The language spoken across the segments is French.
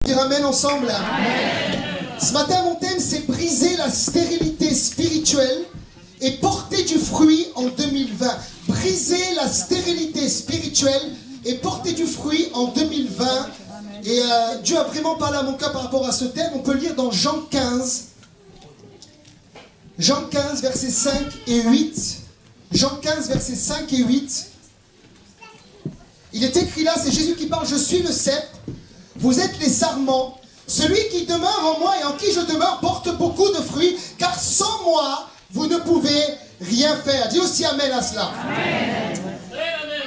Dire amen ensemble. Amen. Ce matin, mon thème, c'est briser la stérilité spirituelle et porter du fruit en 2020. Briser la stérilité spirituelle et porter du fruit en 2020. Et Dieu a vraiment parlé à mon cœur par rapport à ce thème. On peut lire dans Jean 15. Jean 15, versets 5 et 8. Jean 15, versets 5 et 8. Il est écrit là, c'est Jésus qui parle. Je suis le cep, vous êtes les sarments. Celui qui demeure en moi et en qui je demeure porte beaucoup de fruits, car sans moi, vous ne pouvez rien faire. Dis aussi amen à cela. Amen.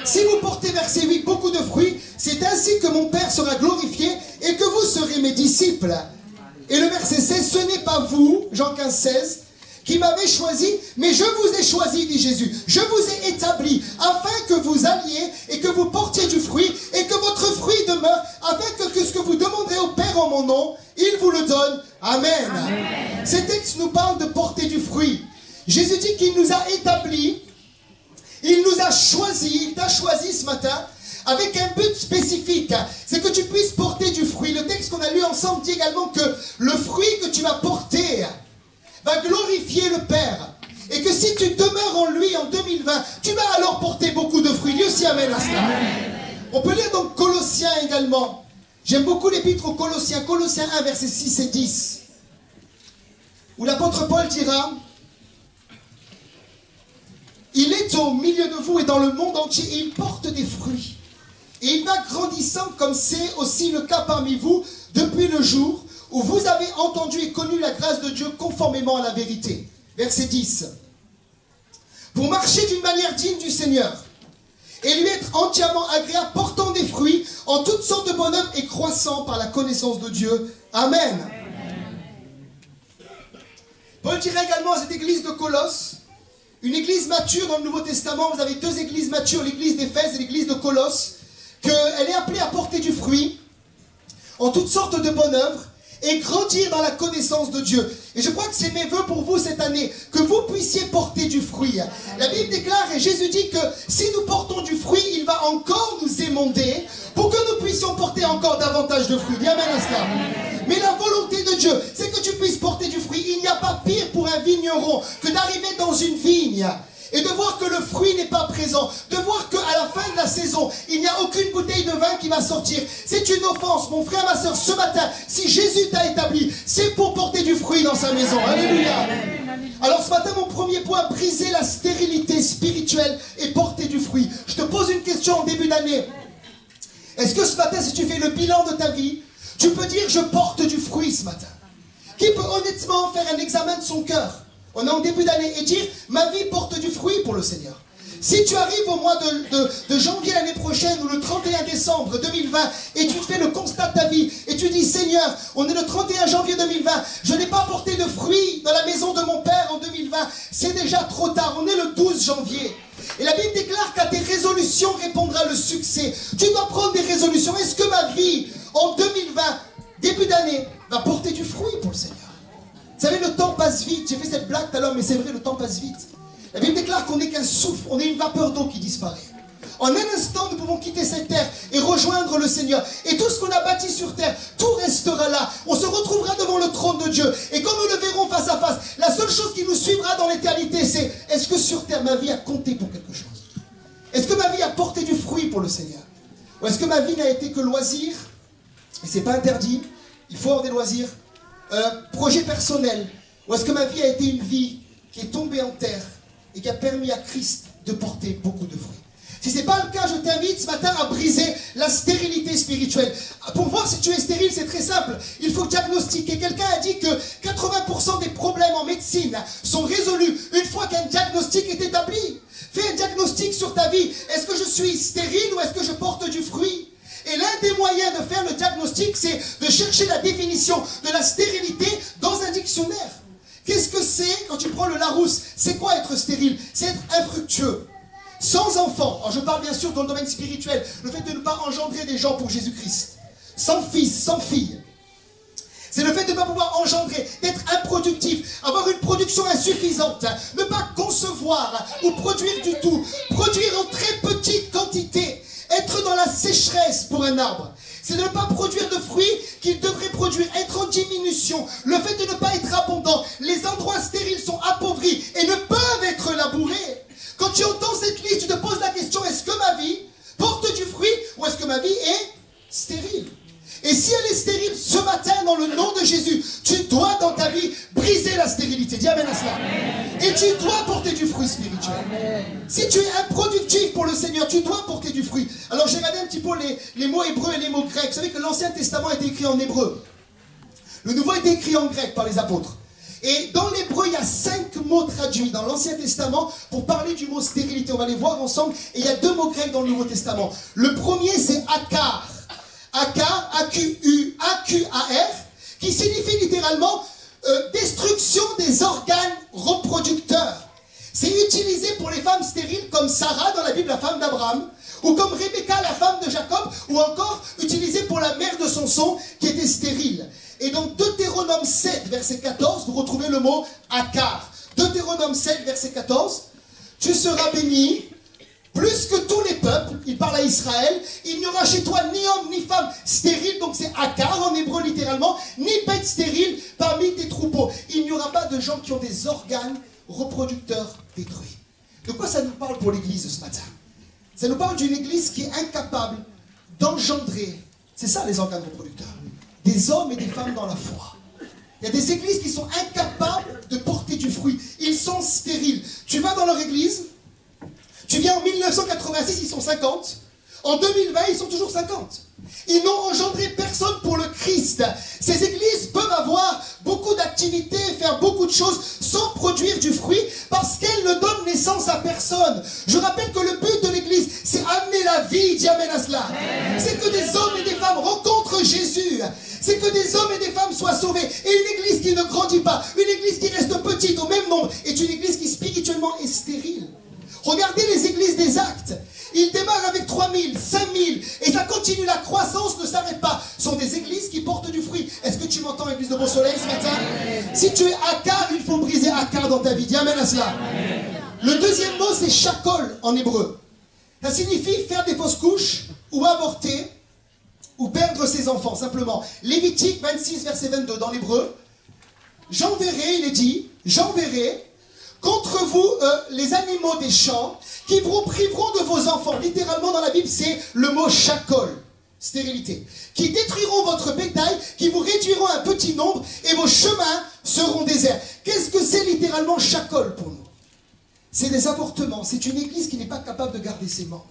Si vous portez, verset 8, beaucoup de fruits, c'est ainsi que mon Père sera glorifié et que vous serez mes disciples. Et le verset 16, ce n'est pas vous, Jean 15, 16, qui m'avez choisi, mais je vous ai choisi, dit Jésus. Je vous ai établi afin que vous alliez et que vous portiez du fruit et que votre fruit demeure, afin que ce que vous demanderez au Père en mon nom, il vous le donne. Amen. Amen. Ces textes nous parlent de porter du fruit. Jésus dit qu'il nous a établis, il nous a choisis, il t'a choisi ce matin avec un but spécifique, c'est que tu puisses porter du fruit. Le texte qu'on a lu ensemble dit également que le fruit que tu vas porter va glorifier le Père. Et que si tu demeures en lui en 2020, tu vas alors porter beaucoup de fruits. Dieu aussi amen à cela. On peut lire donc Colossiens également. J'aime beaucoup l'épître aux Colossiens. Colossiens 1, versets 6 et 10. Où l'apôtre Paul dira: il est au milieu de vous et dans le monde entier, et il porte des fruits. Et il va grandissant comme c'est aussi le cas parmi vous depuis le jour où vous avez entendu et connu la grâce de Dieu conformément à la vérité. Verset 10. Pour marcher d'une manière digne du Seigneur et lui être entièrement agréable, portant des fruits en toutes sortes de bonheur et croissant par la connaissance de Dieu. Amen. Paul dirait également à cette église de Colosse, une église mature dans le Nouveau Testament. Vous avez deux églises matures, l'église d'Éphèse et l'église de Colosse, qu'elle est appelée à porter du fruit en toutes sortes de bonnes œuvres et grandir dans la connaissance de Dieu. Et je crois que c'est mes vœux pour vous cette année, que vous puissiez porter du fruit. La Bible déclare, et Jésus dit que si nous portons du fruit, il va encore nous émonder pour que nous puissions porter encore davantage de fruits. Dis amen à cela. Mais la volonté de Dieu, c'est que tu puisses porter du fruit. Il n'y a pas pire pour un vigneron que d'arriver dans une vigne et de voir que le fruit n'est pas présent, de voir qu'à la fin de la saison, il n'y a aucune bouteille de vin qui va sortir. C'est une offense, mon frère, ma soeur, ce matin. Si Jésus t'a établi, c'est pour porter du fruit dans sa maison. Alléluia. Alors ce matin, mon premier point, briser la stérilité spirituelle et porter du fruit. Je te pose une question en début d'année. Est-ce que ce matin, si tu fais le bilan de ta vie, tu peux dire je porte du fruit ce matin? Qui peut honnêtement faire un examen de son cœur? On est en début d'année et dire ma vie porte du fruit pour le Seigneur. Si tu arrives au mois de janvier l'année prochaine ou le 31 décembre 2020 et tu fais le constat de ta vie et tu dis Seigneur, on est le 31 janvier 2020, je n'ai pas porté de fruits dans la maison de mon Père en 2020, c'est déjà trop tard, on est le 12 janvier. Et la Bible déclare qu'à tes résolutions répondra le succès. Tu dois prendre des résolutions. Est-ce que ma vie en 2020, début d'année, va porter du fruit pour le Seigneur? Vous savez, le temps passe vite. J'ai fait cette blague tout à l'heure, mais c'est vrai, le temps passe vite. La Bible déclare qu'on n'est qu'un souffle, on est une vapeur d'eau qui disparaît. En un instant, nous pouvons quitter cette terre et rejoindre le Seigneur. Et tout ce qu'on a bâti sur terre, tout restera là. On se retrouvera devant le trône de Dieu. Et quand nous le verrons face à face, la seule chose qui nous suivra dans l'éternité, c'est est-ce que sur terre, ma vie a compté pour quelque chose? Est-ce que ma vie a porté du fruit pour le Seigneur? Ou est-ce que ma vie n'a été que loisir? Et c'est pas interdit, il faut avoir des loisirs. Projet personnel. Ou est-ce que ma vie a été une vie qui est tombée en terre et qui a permis à Christ de porter beaucoup de fruits? Si ce n'est pas le cas, je t'invite ce matin à briser la stérilité spirituelle. Pour voir si tu es stérile, c'est très simple. Il faut diagnostiquer. Quelqu'un a dit que 80% des problèmes en médecine sont résolus une fois qu'un diagnostic est établi. Fais un diagnostic sur ta vie. Est-ce que je suis stérile ou est-ce que je porte du fruit? Et l'un des moyens de faire le diagnostic, c'est de chercher la définition de la stérilité dans un dictionnaire. Qu'est-ce que c'est quand tu prends le Larousse? C'est quoi être stérile? C'est être infructueux. Sans enfant, alors je parle bien sûr dans le domaine spirituel, le fait de ne pas engendrer des gens pour Jésus-Christ. Sans fils, sans fille. C'est le fait de ne pas pouvoir engendrer, d'être improductif, avoir une production insuffisante, ne pas concevoir ou produire du tout, produire en très petite quantité, être dans la sécheresse pour un arbre. C'est de ne pas produire de fruits qu'il devrait provision, le fait de ne pas être abondant, les endroits stériles sont appauvris et ne peuvent être labourés. Quand tu entends cette liste, tu te poses la question, est-ce que ma vie porte du fruit ou est-ce que ma vie est stérile? Et si elle est stérile ce matin, dans le nom de Jésus, tu dois dans ta vie briser la stérilité. Dis amen à cela. Et tu dois porter du fruit spirituel. Si tu es improductif pour le Seigneur, tu dois porter du fruit. Alors j'ai regardé un petit peu les mots hébreux et les mots grecs. Vous savez que l'Ancien Testament a été écrit en hébreu. Le Nouveau a été écrit en grec par les apôtres. Et dans l'hébreu, il y a 5 mots traduits dans l'Ancien Testament pour parler du mot stérilité. On va les voir ensemble. Et il y a 2 mots grecs dans le Nouveau Testament. Le premier, c'est akar. Akar, A-Q-U-A-Q-A-R, qui signifie littéralement destruction des organes reproducteurs. C'est utilisé pour les femmes stériles comme Sarah dans la Bible, la femme d'Abraham, ou comme Rebecca, la femme de Jacob, ou encore utilisé pour la mère de Samson qui était stérile. Et dans Deutéronome 7, verset 14, vous retrouvez le mot akar. Deutéronome 7, verset 14, tu seras béni plus que tous les peuples, il parle à Israël, il n'y aura chez toi ni homme ni femme stérile, donc c'est akar en hébreu littéralement, ni bête stérile parmi tes troupeaux. Il n'y aura pas de gens qui ont des organes reproducteurs détruits. De quoi ça nous parle pour l'église ce matin? Ça nous parle d'une église qui est incapable d'engendrer, c'est ça les organes reproducteurs, des hommes et des femmes dans la foi. Il y a des églises qui sont incapables de porter du fruit. Ils sont stériles. Tu vas dans leur église, tu viens en 1986, ils sont 50. En 2020, ils sont toujours 50. Ils n'ont engendré personne pour le Christ. Ces églises peuvent avoir beaucoup d'activités, faire beaucoup de choses sans produire du fruit parce qu'elles ne donnent naissance à personne. Je rappelle que le but de l'église, c'est amener la vie. Dis amen à cela. C'est que des hommes et des femmes rencontrent Jésus. C'est que des hommes et des femmes soient sauvés. Et une église qui ne grandit pas, une église qui reste petite au même nombre, est une église qui spirituellement est stérile. Regardez les églises des Actes. Ils démarrent avec 3000, 5000, et ça continue, la croissance ne s'arrête pas. Ce sont des églises qui portent du fruit. Est-ce que tu m'entends, église de Bon Soleil, ce matin? Si tu es akar, il faut briser akar dans ta vie. Dis amen à cela. Le deuxième mot, c'est shakol en hébreu. Ça signifie faire des fausses couches, ou avorter, ou perdre ses enfants, simplement. Lévitique 26, verset 22, dans l'hébreu. J'enverrai, il est dit, j'enverrai contre vous les animaux des champs qui vous priveront de vos enfants. Littéralement dans la Bible, c'est le mot shakol, stérilité. Qui détruiront votre bétail, qui vous réduiront un petit nombre et vos chemins seront déserts. Qu'est-ce que c'est littéralement shakol pour nous? C'est des avortements. C'est une église qui n'est pas capable de garder ses membres.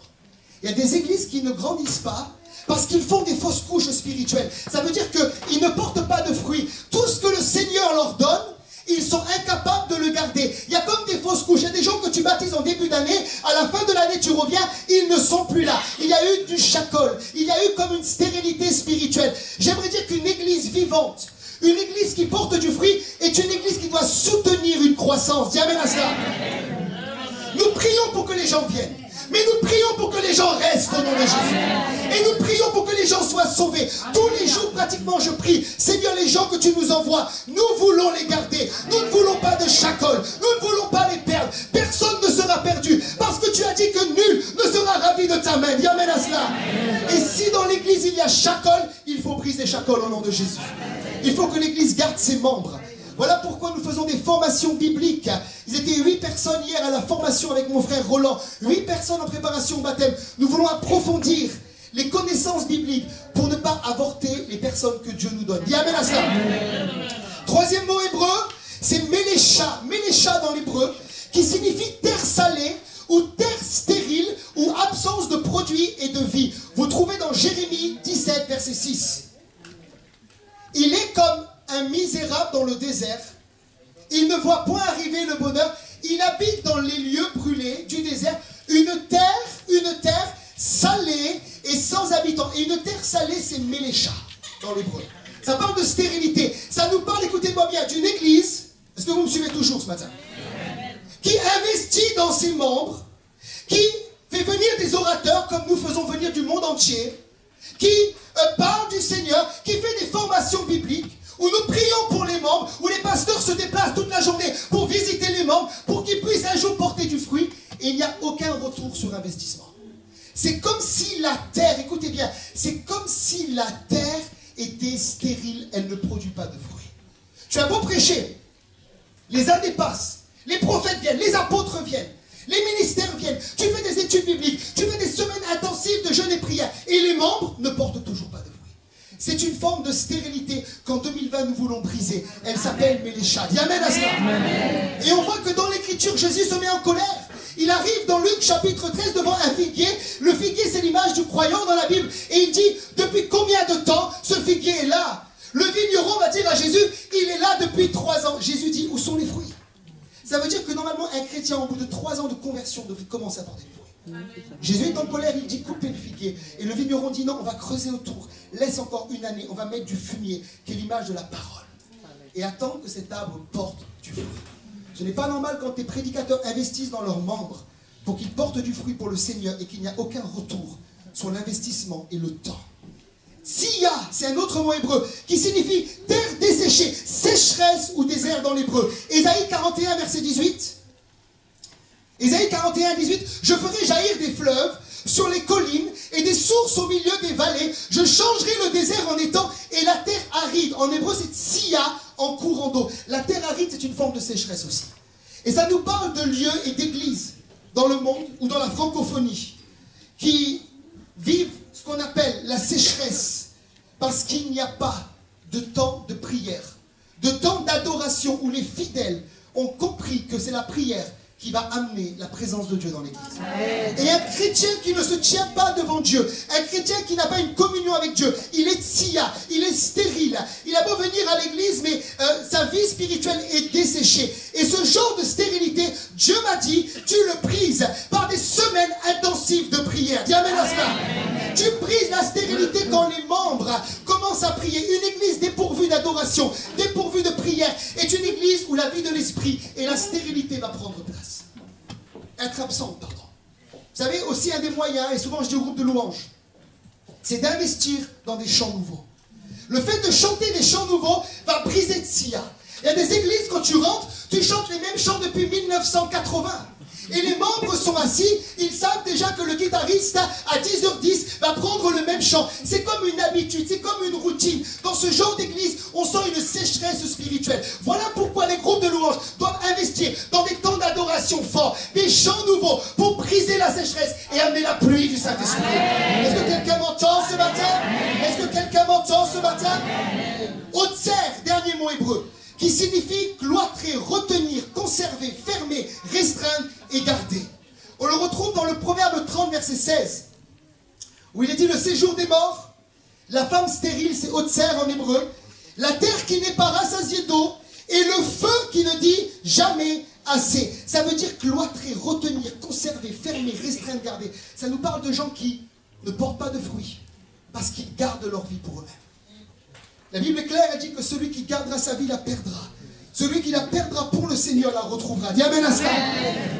Il y a des églises qui ne grandissent pas parce qu'ils font des fausses couches spirituelles. Ça veut dire qu'ils ne portent pas de fruits. Tout ce que le Seigneur leur donne, ils sont incapables de le garder. Il y a comme des fausses couches. Il y a des gens que tu baptises en début d'année, à la fin de l'année tu reviens, ils ne sont plus là. Il y a eu du shakol. Il y a eu comme une stérilité spirituelle. J'aimerais dire qu'une église vivante, une église qui porte du fruit, est une église qui doit soutenir une croissance. Dis amen à cela. Nous prions pour que les gens viennent. Mais nous prions pour que les gens restent au nom de Jésus. Et nous prions pour que les gens soient sauvés. Tous les jours, pratiquement, je prie. Seigneur, les gens que tu nous envoies, nous voulons les garder. Nous ne voulons pas de shakol. Nous ne voulons pas les perdre. Personne ne sera perdu. Parce que tu as dit que nul ne sera ravi de ta main. Dis amen à cela. Et si dans l'église il y a shakol, il faut briser shakol au nom de Jésus. Il faut que l'église garde ses membres. Voilà pourquoi nous faisons des formations bibliques. Ils étaient 8 personnes hier à la formation avec mon frère Roland. 8 personnes en préparation au baptême. Nous voulons approfondir les connaissances bibliques pour ne pas avorter les personnes que Dieu nous donne. Dis amen à cela. Troisième mot hébreu, c'est Mélécha. Mélécha dans l'hébreu, qui signifie terre salée ou terre stérile ou absence de produits et de vie. Vous trouvez dans Jérémie 17, verset 6. Il est comme un misérable dans le désert. Il ne voit point arriver le bonheur. Il habite dans les lieux brûlés du désert. Une terre salée et sans habitants. Et une terre salée, c'est Mélécha dans l'hébreu. Ça parle de stérilité. Ça nous parle, écoutez-moi bien, d'une église. Est-ce que vous me suivez toujours ce matin? Qui investit dans ses membres, qui fait venir des orateurs comme nous faisons venir du monde entier, qui parle du Seigneur, qui fait des formations bibliques, où nous prions pour les membres, où les pasteurs se déplacent toute la journée pour visiter les membres, pour qu'ils puissent un jour porter du fruit, et il n'y a aucun retour sur investissement. C'est comme si la terre, écoutez bien, c'est comme si la terre était stérile, elle ne produit pas de fruits. Tu as beau prêcher, les années passent, les prophètes viennent, les apôtres viennent, les ministères viennent, tu fais des études bibliques, tu fais des semaines intensives de jeûne et prière, et les membres ne portent toujours pas de fruits. C'est une forme de stérilité qu'en 2020 nous voulons briser. Elle s'appelle Mélécha. Dis amen à cela. Et on voit que dans l'écriture, Jésus se met en colère. Il arrive dans Luc chapitre 13 devant un figuier. Le figuier, c'est l'image du croyant dans la Bible. Et il dit, depuis combien de temps ce figuier est là? Le vigneron va dire à Jésus, il est là depuis 3 ans. Jésus dit, où sont les fruits? Ça veut dire que normalement, un chrétien, au bout de 3 ans de conversion, devrait commencer à porter du fruit. Jésus est en colère, il dit, coupez le figuier. Et le vigneron dit, non, on va creuser autour. Laisse encore une année, on va mettre du fumier, qui est l'image de la parole. Et attendre que cet arbre porte du fruit. Ce n'est pas normal quand tes prédicateurs investissent dans leurs membres pour qu'ils portent du fruit pour le Seigneur et qu'il n'y a aucun retour sur l'investissement et le temps. Sia, c'est un autre mot hébreu qui signifie terre desséchée, sécheresse ou désert dans l'hébreu. Ésaïe 41, verset 18. Ésaïe 41, 18. Je ferai jaillir des fleuves sur les collines et des sources au milieu des vallées. Je changerai le désert en étang et la terre aride. En hébreu, c'est sia, en courant d'eau. La terre aride, c'est une forme de sécheresse aussi. Et ça nous parle de lieux et d'églises dans le monde ou dans la francophonie qui vivent ce qu'on appelle la sécheresse parce qu'il n'y a pas de temps de prière, de temps d'adoration où les fidèles ont compris que c'est la prière qui va amener la présence de Dieu dans l'église. Et un chrétien qui ne se tient pas devant Dieu, un chrétien qui n'a pas une communion avec Dieu, il est tia, il est stérile, il a beau venir à l'église, mais sa vie spirituelle est desséchée. Et ce genre de stérilité, Dieu m'a dit, tu le brises par des semaines intensives de prière. Dis amen à cela. Tu brises la stérilité quand les membres commencent à prier. Une église dépourvue d'adoration, dépourvue de prière, est une église où la vie de l'esprit et la stérilité va prendre place. Être absent, pardon. Vous savez, aussi un des moyens, et souvent je dis au groupe de louanges, c'est d'investir dans des chants nouveaux. Le fait de chanter des chants nouveaux va briser de sia. Il y a des églises, quand tu rentres, tu chantes les mêmes chants depuis 1980. Et les membres sont assis, ils savent déjà que le guitariste à 10h10 va prendre le même chant. C'est comme une habitude, c'est comme une routine. Dans ce genre d'église, on sent une sécheresse spirituelle. Voilà pourquoi les groupes de louanges doivent investir dans des temps d'adoration forts, des chants nouveaux pour briser la sécheresse et amener la pluie du Saint-Esprit. Est-ce que quelqu'un m'entend ce matin? Est-ce que quelqu'un m'entend ce matin? Otser, dernier mot hébreu, qui signifie cloîtrer, retenir, conserver, fermer, restreindre et garder. On le retrouve dans le Proverbe 30, verset 16, où il est dit le séjour des morts, la femme stérile, c'est Otser en hébreu, la terre qui n'est pas rassasiée d'eau, et le feu qui ne dit jamais assez. Ça veut dire cloîtrer, retenir, conserver, fermer, restreindre, garder. Ça nous parle de gens qui ne portent pas de fruits, parce qu'ils gardent leur vie pour eux-mêmes. La Bible est claire, elle dit que celui qui gardera sa vie la perdra. Celui qui la perdra pour le Seigneur la retrouvera. Dis amen à cela.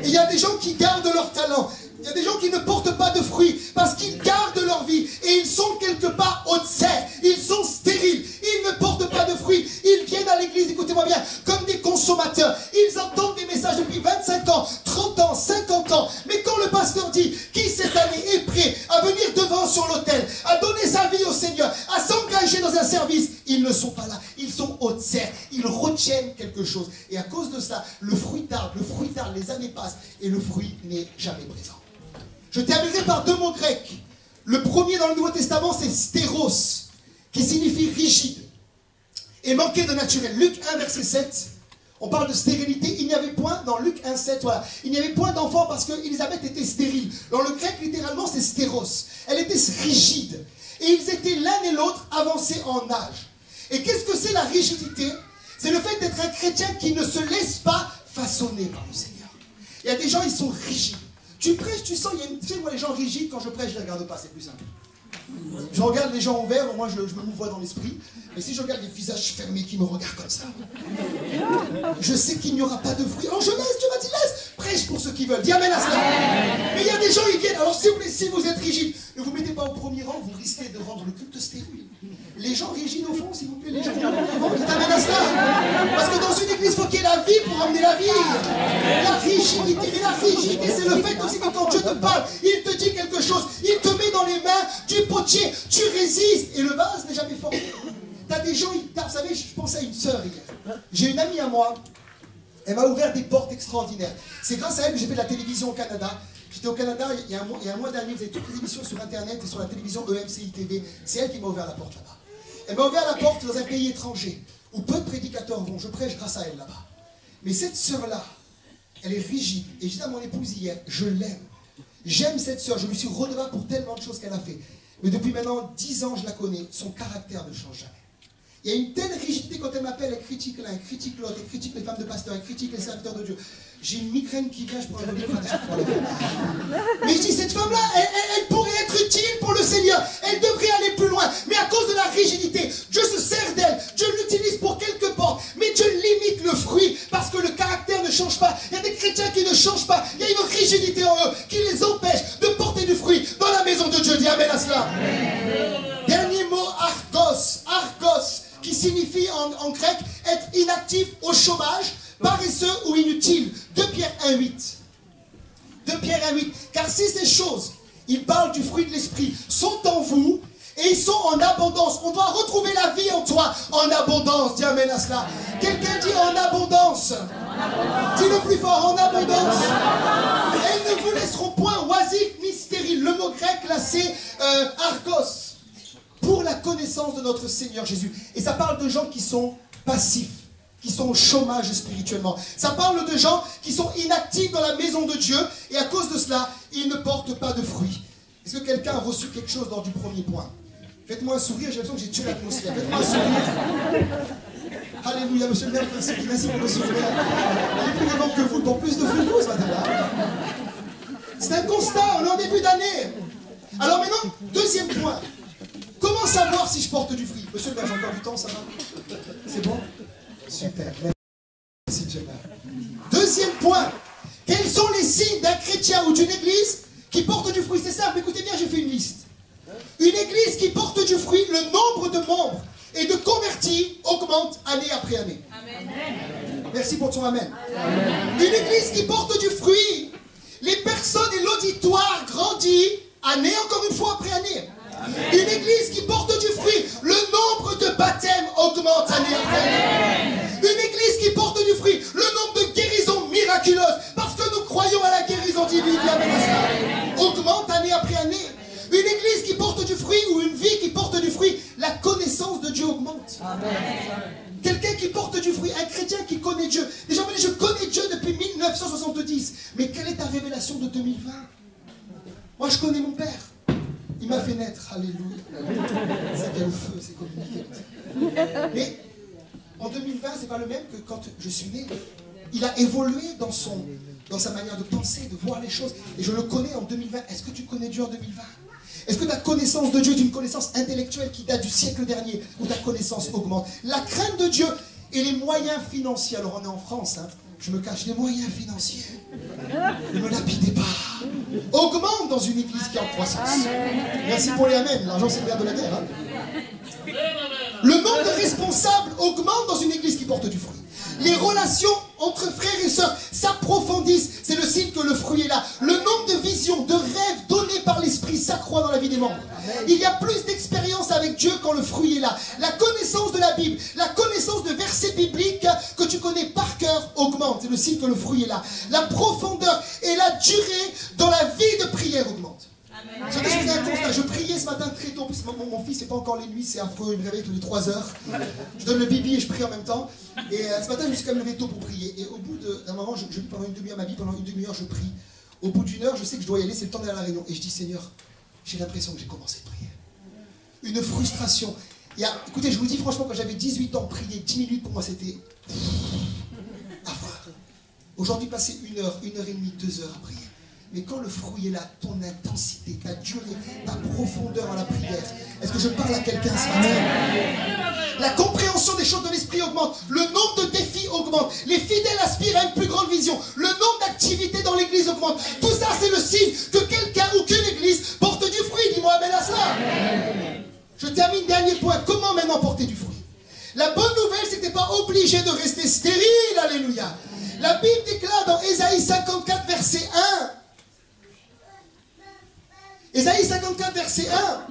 Et il y a des gens qui gardent leur talent. Il y a des gens qui ne portent pas de fruits parce qu'ils gardent leur vie. Et ils sont quelque part au serre. Ils sont stériles. Ils ne portent pas de fruits. Ils viennent à l'église, écoutez-moi bien, comme des consommateurs. Ils entendent des messages depuis 25 ans, 30 ans, 50 ans. Mais quand le pasteur dit qui cette année est prêt à venir devant sur l'autel, à donner sa vie au Seigneur, à s'engager dans un service, ils ne sont pas là. Ils sont au serre. Ils retiennent quelque chose. Et à cause de ça, le fruit tarde, les années passent et le fruit n'est jamais présent. Je terminerai par 2 mots grecs. Le premier dans le Nouveau Testament, c'est stéros, qui signifie rigide et manqué de naturel. Luc 1, verset 7, on parle de stérilité. Il n'y avait point, dans Luc 1, 7, voilà, il n'y avait point d'enfant parce qu'Élisabeth était stérile. Dans le grec, littéralement, c'est stéros. Elle était rigide. Et ils étaient l'un et l'autre avancés en âge. Et qu'est-ce que c'est la rigidité? C'est le fait d'être un chrétien qui ne se laisse pas façonner par le Seigneur. Il y a des gens, ils sont rigides. Tu prêches, tu sens, tu sais, moi les gens rigides, quand je prêche, je ne les regarde pas, c'est plus simple. Je regarde les gens ouverts, moi je me mouvoie dans l'esprit. Mais si je regarde les visages fermés qui me regardent comme ça, je sais qu'il n'y aura pas de fruit. Alors je laisse, Dieu m'a dit laisse, prêche pour ceux qui veulent. Dis amen à cela. Mais il y a des gens, ils viennent. Alors si vous êtes rigide, ne vous mettez pas au premier rang, vous risquez de rendre le culte stérile. Les gens rigides au fond, s'il vous plaît, les gens qui vont dites amen à cela. Parce que dans une église, il faut qu'il y ait la vie pour amener la vie. La rigidité, mais la rigidité, c'est le fait aussi que quand Dieu te parle, il te dit quelque chose, il te met dans les mains du potier, tu résistes et le vase n'est jamais formé. Tu as des gens, vous savez, je pense à une sœur hier. J'ai une amie à moi, elle m'a ouvert des portes extraordinaires. C'est grâce à elle que j'ai fait de la télévision au Canada. J'étais au Canada il y a un mois dernier, vous avez toutes les émissions sur Internet et sur la télévision EMCI TV. C'est elle qui m'a ouvert la porte là-bas. Elle m'a ouvert la porte dans un pays étranger, où peu de prédicateurs vont. Je prêche grâce à elle là-bas. Mais cette sœur-là, elle est rigide. Et je dis à mon épouse hier, je l'aime. J'aime cette sœur, je lui suis redevable pour tellement de choses qu'elle a fait. Mais depuis maintenant 10 ans, je la connais, son caractère ne change jamais. Il y a une telle rigidité quand elle m'appelle, elle critique l'un, elle critique l'autre, elle critique les femmes de pasteurs, elle critique les serviteurs de Dieu. J'ai une migraine qui vient, je pourrais revenir à chaque fois. Mais je dis, cette femme-là, elle pourrait être utile pour le Seigneur. Elle devrait aller plus loin. Mais à cause de la rigidité, Dieu se sert d'elle. Dieu l'utilise pour quelques portes. Mais Dieu limite le fruit parce que le caractère ne change pas. Il y a des chrétiens qui ne changent pas. Il y a une rigidité en eux qui les empêche de porter du fruit dans la maison de Dieu. Dis amen à cela. Dernier mot, argos. Argos, qui signifie en grec être inactif, au chômage, paresseux ou inutile. 2 Pierre 1,8. 2 Pierre 1,8. Car si ces choses, il parle du fruit de l'esprit, sont en vous et ils sont en abondance. On doit retrouver la vie en toi en abondance. Dis amen à cela. Quelqu'un dit en abondance. Dis-le plus fort, en abondance. Elles ne vous laisseront point oisifs ni stériles. Le mot grec là c'est argos. Pour la connaissance de notre Seigneur Jésus. Et ça parle de gens qui sont passifs, qui sont au chômage spirituellement. Ça parle de gens qui sont inactifs dans la maison de Dieu et à cause de cela, ils ne portent pas de fruits. Est-ce que quelqu'un a reçu quelque chose lors du premier point? Faites-moi un sourire, j'ai l'impression que j'ai tué l'atmosphère. Faites-moi un sourire. Alléluia, monsieur le maire, merci pour le sourire. Il est plus grand que vous, pour plus de fruits que vous ce matin-là. C'est un constat, on est en début d'année. Alors maintenant, deuxième point. Comment savoir si je porte du fruit? Monsieur le maire, j'ai encore du temps, ça va? C'est bon? Super. Merci, monsieur le maire. Deuxième point. Quels sont les signes d'un chrétien ou d'une église qui porte du fruit? C'est simple, écoutez bien, j'ai fait une liste. Une église qui porte du fruit, le nombre de membres et de convertis augmente année après année. Amen. Merci pour ton amen. Amen. Une église qui porte du fruit, les personnes et l'auditoire grandit année encore une fois après année. Amen. Une église qui porte du fruit, le nombre de baptêmes augmente année après année. Une église qui porte du fruit, le nombre de guérisons miraculeuses, parce que nous croyons à la guérison divine, augmente année après année. Une église qui porte du fruit ou une vie qui porte du fruit, la connaissance de Dieu augmente. Quelqu'un qui porte du fruit, un chrétien qui connaît Dieu. Les gens me disent, je connais Dieu depuis 1970. Mais quelle est ta révélation de 2020? Moi, je connais mon Père. Il m'a fait naître, alléluia. Ça vient au feu, c'est communiqué. Mais en 2020, c'est pas le même que quand je suis né. Il a évolué dans sa manière de penser, de voir les choses. Et je le connais en 2020. Est-ce que tu connais Dieu en 2020? Est-ce que ta connaissance de Dieu est une connaissance intellectuelle qui date du siècle dernier, où ta connaissance augmente? La crainte de Dieu et les moyens financiers. Alors on est en France, hein. Je me cache, les moyens financiers. Ne me lapidez pas. Augmente dans une église qui est en croissance. Merci pour les amens. L'argent, c'est le nerf de la guerre. Hein. Le nombre de responsables augmente dans une église qui porte du fruit. Les relations entre frères et sœurs s'approfondissent. C'est le signe que le fruit est là. Le nombre de visions, de rêves donnés par l'Esprit s'accroît dans la vie des membres. Il y a plus d'expérience avec Dieu quand le fruit est là. La connaissance de la Bible, la connaissance de versets bibliques que tu connais par cœur augmente. C'est le signe que le fruit est là. La profondeur et la durée dans la vie de prière augmente. Je faisais un constat. Je priais ce matin très tôt, parce que mon fils, c'est pas encore les nuits, c'est affreux, il me réveille tous les 3 heures. Je donne le bibi et je prie en même temps. Et ce matin, je me suis quand même levé tôt pour prier. Et au bout d'un moment, je lis pendant une demi-heure ma Bible, pendant une demi-heure, je prie. Au bout d'une heure, je sais que je dois y aller, c'est le temps d'aller à la réunion. Et je dis, Seigneur, j'ai l'impression que j'ai commencé à prier. Une frustration. Écoutez, je vous dis franchement, quand j'avais 18 ans, prier 10 minutes, pour moi, c'était affreux. Aujourd'hui, passer 1 heure, 1 heure et demie, 2 heures à prier. Mais quand le fruit est là, ton intensité, ta durée, ta profondeur à la prière, est-ce que je parle à quelqu'un ce matin? La compréhension des choses de l'esprit augmente, le nombre de défis augmente, les fidèles aspirent à une plus grande vision, le nombre d'activités dans l'église augmente. Tout ça, c'est le signe que quelqu'un ou qu'une église porte du fruit. Dis-moi amen à cela. Je termine, dernier point. Comment maintenant porter du fruit? La bonne nouvelle, c'est que tu n'es pas obligé de rester stérile. Alléluia. La Bible déclare dans Ésaïe 54, verset 1. Ésaïe 54, verset 1.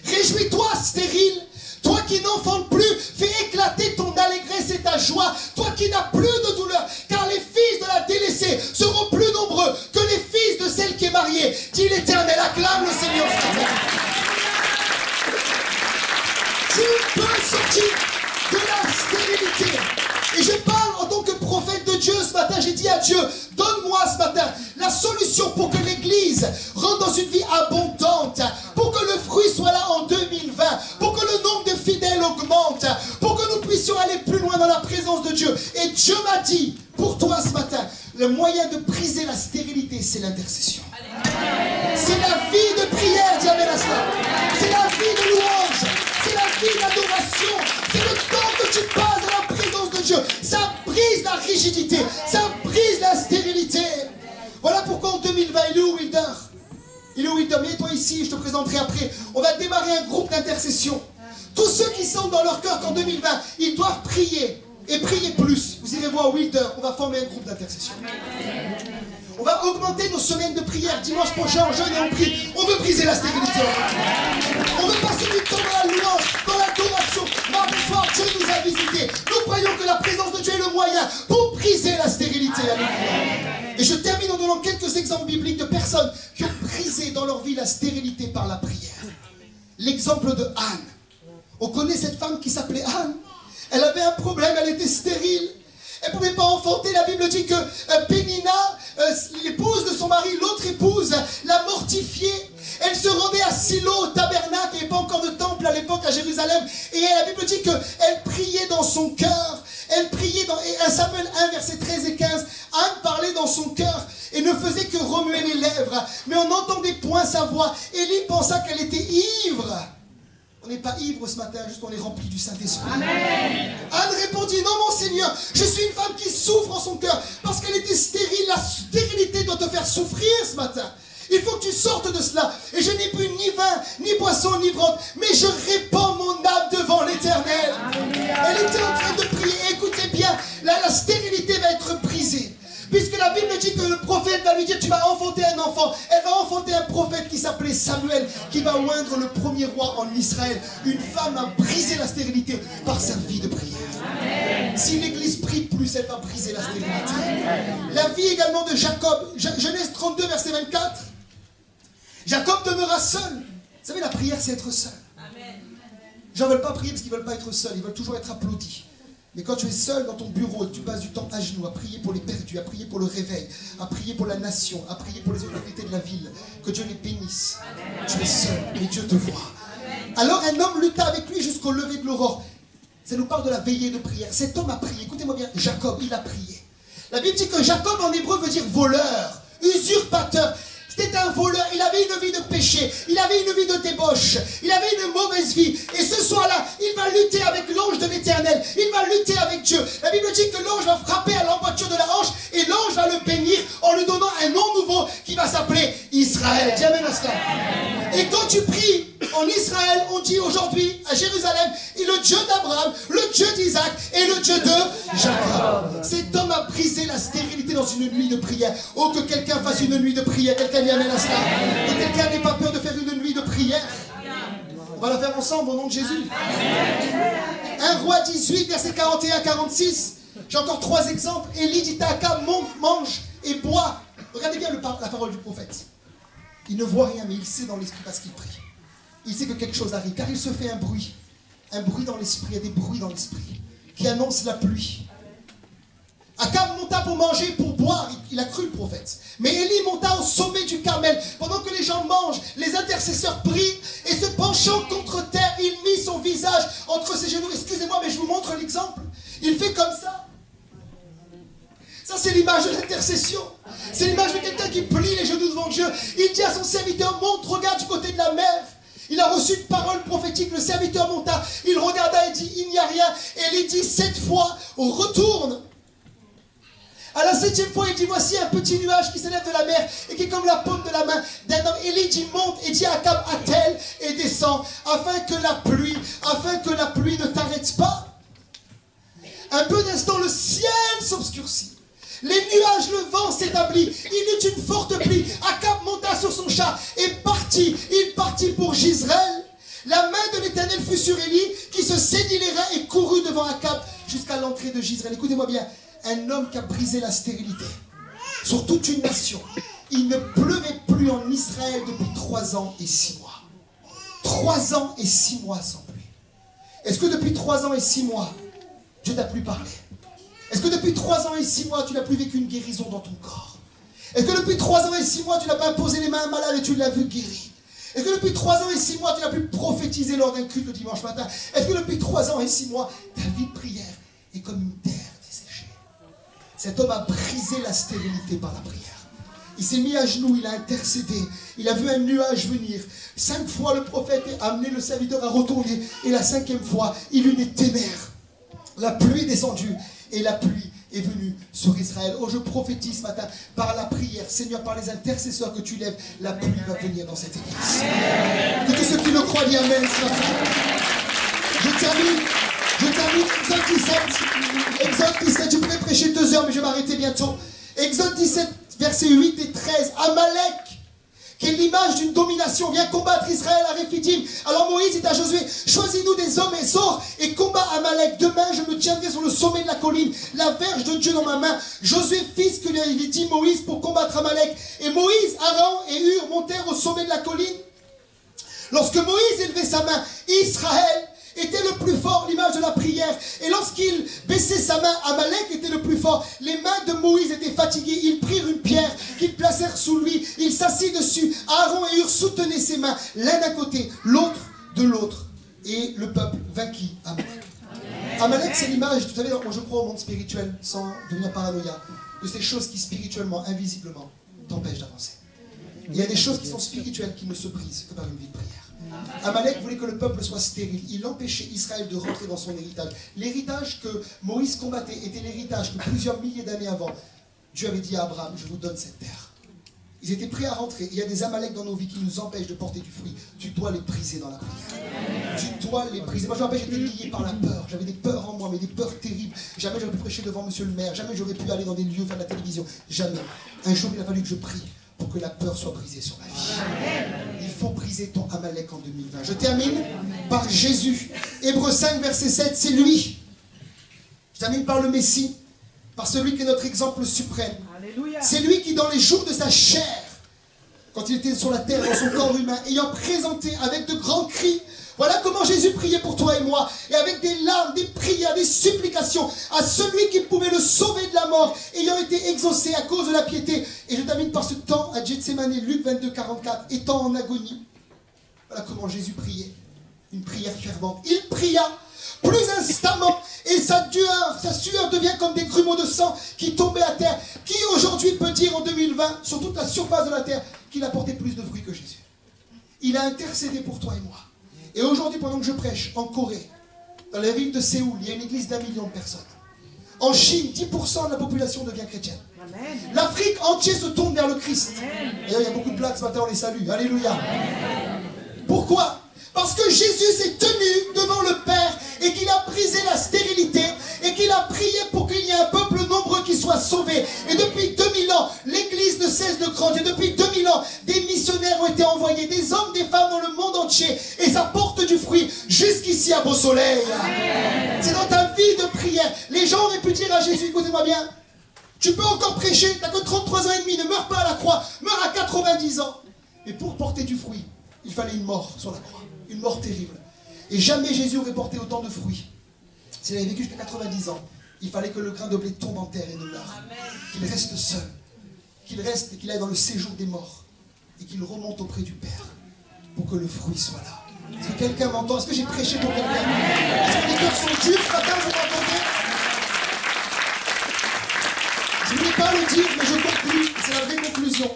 Réjouis-toi, stérile, Toi qui n'enfantes plus, fais éclater ton allégresse et ta joie. Toi qui n'as plus de douleur, car les fils de la délaissée seront plus nombreux que les fils de celle qui est mariée. Dis l'Éternel, acclame le Seigneur. Tu peux sortir de la stérilité. Et je parle en tant que prophète de Dieu ce matin. J'ai dit à Dieu, donne-moi ce matin la solution pour que l'Église rentre dans une vie abondante, pour que le fruit soit là en 2020, pour que le nombre de fidèles augmente, pour que nous puissions aller plus loin dans la présence de Dieu. Et Dieu m'a dit, pour toi ce matin, le moyen de briser la stérilité, c'est l'intercession. C'est la vie de prière, dis amen à cela. C'est la vie de louange. C'est la vie d'adoration. C'est le temps que tu passes dans la présence de Dieu. Ça brise la rigidité. Ça brise la stérilité. Voilà pourquoi en 2020, il est où Wilder? Il est où Wilder? Mets-toi ici, je te présenterai après. On va démarrer un groupe d'intercession. Tous ceux qui sentent dans leur cœur qu'en 2020, ils doivent prier. Et prier plus. Vous irez voir Wilder. On va former un groupe d'intercession. On va augmenter nos semaines de prière. Dimanche prochain, en jeûne et on prie. On veut briser la stérilité. On veut passer du temps dans la louange, dans l'adoration. Mardi soir, Dieu nous a visités. Nous croyons que la présence de Dieu est le moyen pour briser la stérilité. Et je termine en donnant quelques exemples bibliques de personnes qui ont brisé dans leur vie la stérilité par la prière. L'exemple de Anne. On connaît cette femme qui s'appelait Anne. Elle avait un problème, elle était stérile. Elle ne pouvait pas enfanter. La Bible dit que Pénina, l'épouse de son mari, l'autre épouse, l'a mortifiée. Elle se rendait à Silo, au tabernacle. Il n'y avait pas encore de temple à l'époque à Jérusalem. Et la Bible dit qu'elle priait dans son cœur. Elle priait dans 1 Samuel 1, versets 13 et 15. Anne parlait dans son cœur et ne faisait que remuer les lèvres. Mais on n'entendait point sa voix. Élie pensa qu'elle était ivre. On n'est pas ivre ce matin, juste on est rempli du Saint-Esprit. Anne répondit, non mon Seigneur, je suis une femme qui souffre en son cœur, parce qu'elle était stérile. La stérilité doit te faire souffrir ce matin. Il faut que tu sortes de cela. Et je n'ai bu ni vin, ni boisson enivrante, mais je répands mon âme devant l'Éternel. Elle était en train de prier. Écoutez bien, la stérilité va être brisée. Puisque la Bible dit que le prophète va lui dire, tu vas enfanter un enfant. Elle va enfanter un prophète qui s'appelait Samuel, qui va oindre le premier roi en Israël. Une femme a brisé la stérilité par sa vie de prière. Amen. Si l'Église prie plus, elle va briser la stérilité. Amen. La vie également de Jacob. Genèse 32, verset 24. Jacob demeura seul. Vous savez, la prière, c'est être seul. Les gens ne veulent pas prier parce qu'ils ne veulent pas être seuls. Ils veulent toujours être applaudis. Mais quand tu es seul dans ton bureau, tu passes du temps à genoux, à prier pour les perdus, à prier pour le réveil, à prier pour la nation, à prier pour les autorités de la ville, que Dieu les bénisse. Amen. Tu es seul, mais Dieu te voit. Amen. Alors un homme lutta avec lui jusqu'au lever de l'aurore. Ça nous parle de la veillée de prière. Cet homme a prié, écoutez-moi bien, Jacob, il a prié. La Bible dit que Jacob en hébreu veut dire voleur, usurpateur. C'était un voleur, il avait une vie de péché, il avait une vie de débauche, il avait une mauvaise vie. Et ce soir-là, il va lutter avec l'ange de l'Éternel, il va lutter avec Dieu. La Bible dit que l'ange va frapper à l'emboîture de la hanche et l'ange va le bénir en lui donnant un nom nouveau qui va s'appeler Israël. Dis amen à cela. Et quand tu pries en Israël, on dit aujourd'hui à Jérusalem, et le Dieu d'Abraham, le Dieu d'Isaac et le Dieu de Jacob. Cet homme a brisé la stérilité dans une nuit de prière. Oh, que quelqu'un fasse une nuit de prière, quelqu'un dit amen à cela. Que quelqu'un n'ait pas peur de faire une nuit de prière. On va la faire ensemble au nom de Jésus. 1 Roi 18, verset 41-46. J'ai encore 3 exemples. Élie dit à Akab, mange et bois. Regardez bien la parole du prophète. Il ne voit rien, mais il sait dans l'esprit parce qu'il prie. Il sait que quelque chose arrive, car il se fait un bruit dans l'esprit, il y a des bruits dans l'esprit, qui annoncent la pluie. Akab monta pour manger, pour boire, il a cru le prophète. Mais Élie monta au sommet du Carmel. Pendant que les gens mangent, les intercesseurs prient, et se penchant contre terre, il mit son visage entre ses genoux. Excusez-moi, mais je vous montre l'exemple. Il fait comme ça. Ça, c'est l'image de l'intercession. C'est l'image de quelqu'un qui plie les genoux devant Dieu. Il dit à son serviteur, monte, regarde du côté de la mer. Il a reçu une parole prophétique, le serviteur monta. Il regarda et dit, il n'y a rien. Et il dit 7 fois, retourne. À la 7e fois, il dit, voici un petit nuage qui s'élève de la mer et qui est comme la paume de la main d'un homme. Élie dit, monte et dit à Akab, attelle et descend, afin que la pluie ne t'arrête pas. Un peu d'instant, le ciel s'obscurcit. Les nuages, le vent s'établit. Il eut une forte pluie. Akab monta sur son char et partit. Il partit pour Jezreel. La main de l'Éternel fut sur Élie, qui se saignit les reins et courut devant Akab jusqu'à l'entrée de Jezreel. Écoutez-moi bien, un homme qui a brisé la stérilité sur toute une nation. Il ne pleuvait plus en Israël depuis 3 ans et 6 mois. 3 ans et 6 mois sans pluie. Est-ce que depuis 3 ans et 6 mois, Dieu t'a plus parlé? Est-ce que depuis 3 ans et 6 mois, tu n'as plus vécu une guérison dans ton corps? Est-ce que depuis 3 ans et 6 mois, tu n'as pas imposé les mains à un malade et tu l'as vu guéri? Est-ce que depuis 3 ans et 6 mois, tu n'as plus prophétisé lors d'un culte le dimanche matin? Est-ce que depuis 3 ans et 6 mois, ta vie de prière est comme une terre desséchée? Cet homme a brisé la stérilité par la prière. Il s'est mis à genoux, il a intercédé, il a vu un nuage venir. 5 fois, le prophète a amené le serviteur à retourner. Et la 5e fois, il eut des ténèbres. La pluie est descendue et la pluie est venue sur Israël. Oh, je prophétise ce matin, par la prière, Seigneur, par les intercesseurs que tu lèves, la pluie va venir dans cette église. Amen. Que tous ceux qui le croient disent Amen ce matin. Je termine, Exode 17, je pourrais prêcher 2 heures, mais je vais m'arrêter bientôt. Exode 17, versets 8 et 13, Amalek, qui est l'image d'une domination, vient combattre Israël à Réphidim. Alors Moïse dit à Josué, choisis-nous des hommes et sors et combat Amalek. Demain, je me tiendrai sur le sommet de la colline, la verge de Dieu dans ma main. Josué fit ce que lui avait dit Moïse pour combattre Amalek. Et Moïse, Aaron et Hur montèrent au sommet de la colline. Lorsque Moïse élevait sa main, Israël était le plus fort, l'image de la prière. Et lorsqu'il baissait sa main, Amalek était le plus fort. Les mains de Moïse étaient fatiguées. Ils prirent une pierre qu'ils placèrent sous lui. Il s'assit dessus. Aaron et Hur soutenaient ses mains, l'un d'un côté, l'autre de l'autre. Et le peuple vainquit Amalek. Amalek, c'est l'image, vous savez, moi je crois au monde spirituel, sans devenir paranoïa, de ces choses qui spirituellement, invisiblement, t'empêchent d'avancer. Il y a des choses qui sont spirituelles qui ne se brisent que par une vie de prière. Amalek voulait que le peuple soit stérile. Il empêchait Israël de rentrer dans son héritage. L'héritage que Moïse combattait était l'héritage que plusieurs milliers d'années avant, Dieu avait dit à Abraham, je vous donne cette terre. Ils étaient prêts à rentrer. Il y a des Amalek dans nos vies qui nous empêchent de porter du fruit. Tu dois les briser dans la prière. Tu dois les briser. Moi je me rappelle, j'étais lié par la peur. J'avais des peurs en moi, mais des peurs terribles. Jamais j'aurais pu prêcher devant monsieur le maire. Jamais j'aurais pu aller dans des lieux faire de la télévision. Jamais. Un jour il a fallu que je prie pour que la peur soit brisée sur ma vie. Il faut briser ton Amalek en 2020. Je termine par Jésus. Hébreux 5, verset 7, c'est lui. Je termine par le Messie, par celui qui est notre exemple suprême. C'est lui qui, dans les jours de sa chair, quand il était sur la terre, dans son corps humain, ayant présenté avec de grands cris, voilà comment Jésus priait pour toi et moi, et avec des larmes, des prières, des supplications, à celui qui pouvait le sauver de la mort, ayant été exaucé à cause de la piété. Et je termine par ce temps à Gethsémane, Luc 22, 44, étant en agonie. Voilà comment Jésus priait, une prière fervente. Il pria plus instamment, et sa sueur devient comme des grumeaux de sang qui tombaient à terre. Qui aujourd'hui peut dire en 2020, sur toute la surface de la terre, qu'il a porté plus de fruits que Jésus? Il a intercédé pour toi et moi. Et aujourd'hui, pendant que je prêche, en Corée, dans la ville de Séoul, il y a une église d'1 million de personnes. En Chine, 10% de la population devient chrétienne. L'Afrique entière se tourne vers le Christ. D'ailleurs, il y a beaucoup de blagues ce matin, on les salue. Alléluia. Amen. Pourquoi? Parce que Jésus s'est tenu devant le Père et qu'il a brisé la stérilité et qu'il a prié pour qu'il y ait un peuple nombreux qui soit sauvé. Et depuis 2000 ans, l'Église ne cesse de grandir. Depuis 2000 ans, des missionnaires ont été envoyés, des hommes, des femmes dans le monde entier. Et ça porte du fruit jusqu'ici à Beau Soleil. C'est dans ta vie de prière. Les gens auraient pu dire à Jésus, écoutez-moi bien, tu peux encore prêcher, tu n'as que 33 ans et demi, ne meurs pas à la croix, meurs à 90 ans. Mais pour porter du fruit, il fallait une mort sur la croix. Une mort terrible. Et jamais Jésus aurait porté autant de fruits. S'il avait vécu jusqu'à 90 ans, il fallait que le grain de blé tombe en terre et ne meure. Qu'il reste seul. Qu'il reste et qu'il aille dans le séjour des morts. Et qu'il remonte auprès du Père. Pour que le fruit soit là. Est-ce que quelqu'un m'entend? Est-ce que j'ai prêché pour quelqu'un? Est-ce que les cœurs sont durs ce matin? Vous m'entendez? Je ne voulais pas le dire, mais je conclue. C'est la vraie conclusion.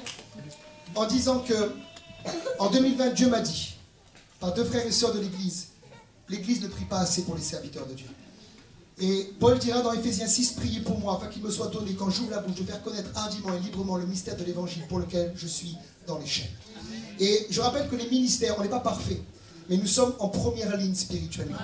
En disant que en 2020, Dieu m'a dit, par 2 frères et sœurs de l'Église, l'Église ne prie pas assez pour les serviteurs de Dieu. Et Paul dira dans Éphésiens 6, priez pour moi, afin qu'il me soit donné, quand j'ouvre la bouche, de faire connaître hardiment et librement le mystère de l'Évangile pour lequel je suis dans les chaînes. Et je rappelle que les ministères, on n'est pas parfaits, mais nous sommes en première ligne spirituellement.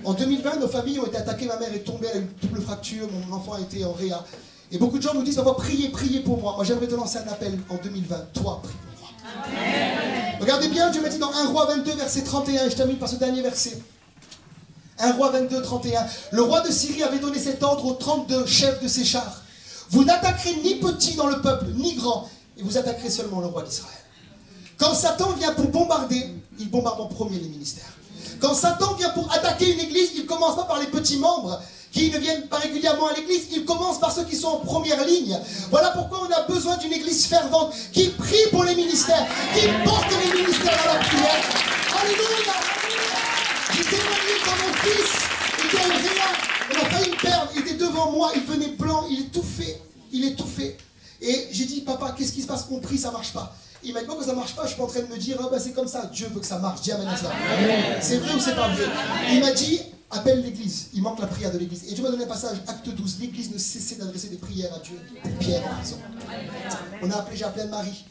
En 2020, nos familles ont été attaquées, ma mère est tombée, elle a eu une double fracture, mon enfant a été en réa. Et beaucoup de gens nous disent, priez pour moi. Moi j'aimerais te lancer un appel en 2020, toi, prie pour moi. Amen. Regardez bien, Dieu m'a dit dans 1 Roi 22, verset 31, et je termine par ce dernier verset. 1 Roi 22, 31. Le roi de Syrie avait donné cet ordre aux 32 chefs de ses chars. Vous n'attaquerez ni petit dans le peuple, ni grand, et vous attaquerez seulement le roi d'Israël. Quand Satan vient pour bombarder, il bombarde en premier les ministères. Quand Satan vient pour attaquer une église, il ne commence pas par les petits membres qui ne viennent pas régulièrement à l'église, il commence par ceux qui sont en première ligne. Voilà pourquoi on a besoin d'une église fervente qui prie pour les ministères, qui porte les ministères dans la prière. Alléluia! J'ai témoigné quand mon fils était rien, on a failli me perdre, il était devant moi, il venait blanc, il étouffait. Et j'ai dit, papa, qu'est-ce qui se passe? On prie, ça ne marche pas. Il m'a dit, quand ça ne marche pas, je suis pas en train de me dire, oh, bah, c'est comme ça, Dieu veut que ça marche. Dis amen à ça. C'est vrai ou c'est pas vrai? Il m'a dit, appelle l'église. Il manque la prière de l'église. Et Dieu m'a donné un passage, acte 12. L'église ne cessait d'adresser des prières à Dieu. Pierre en prison. J'ai appelé Anne-Marie.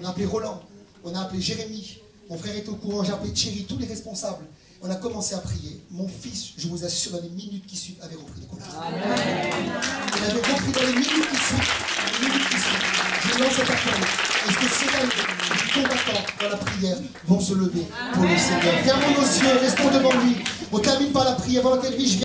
On a appelé Roland. On a appelé Jérémy. Mon frère était au courant. J'ai appelé Thierry, tous les responsables. On a commencé à prier. Mon fils, je vous assure, dans les minutes qui suivent, avait repris des couleurs. Il avait repris dans les minutes qui suivent. Je lance cet appel. Est-ce que cette année, les combattants dans la prière vont se lever pour le Seigneur? Fermons nos yeux, restons devant lui. On termine par la prière. Avant laquelle vie,